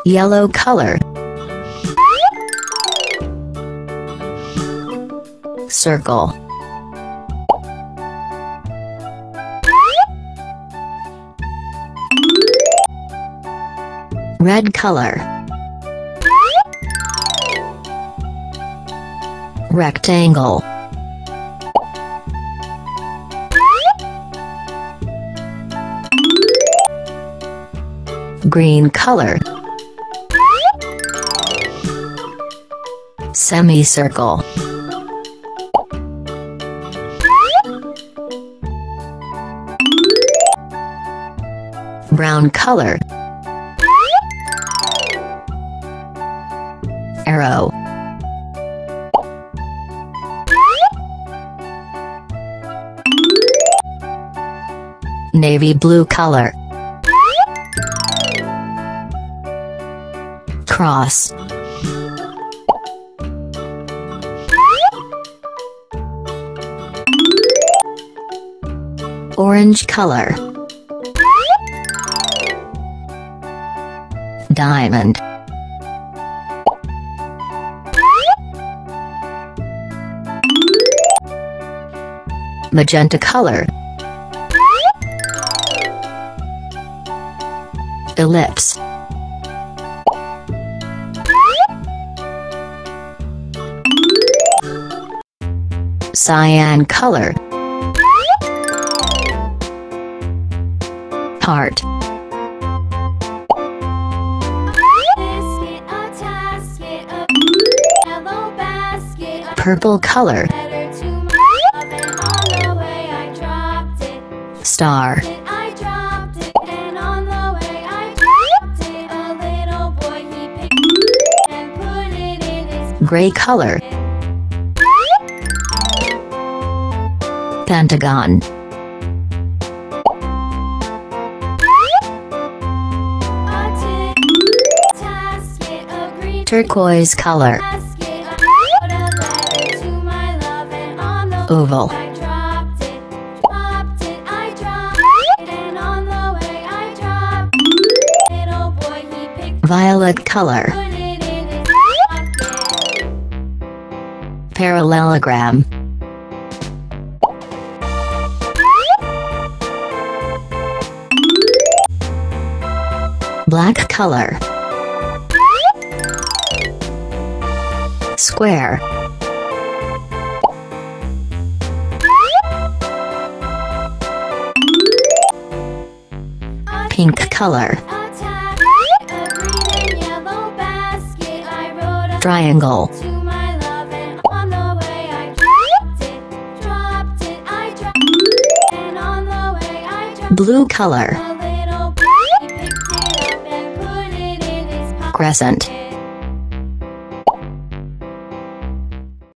Yellow color. Circle. Red color. Rectangle. Green color. Semicircle. Brown color. Arrow. Navy blue color. Cross. Orange color. Diamond. Magenta color. Ellipse. Cyan color. Heart. Purple color. Star. Gray color. Pentagon. Turquoise color. Oval. Violet color. Parallelogram. Black color. Square. Pink color. Triangle. Blue color. Crescent.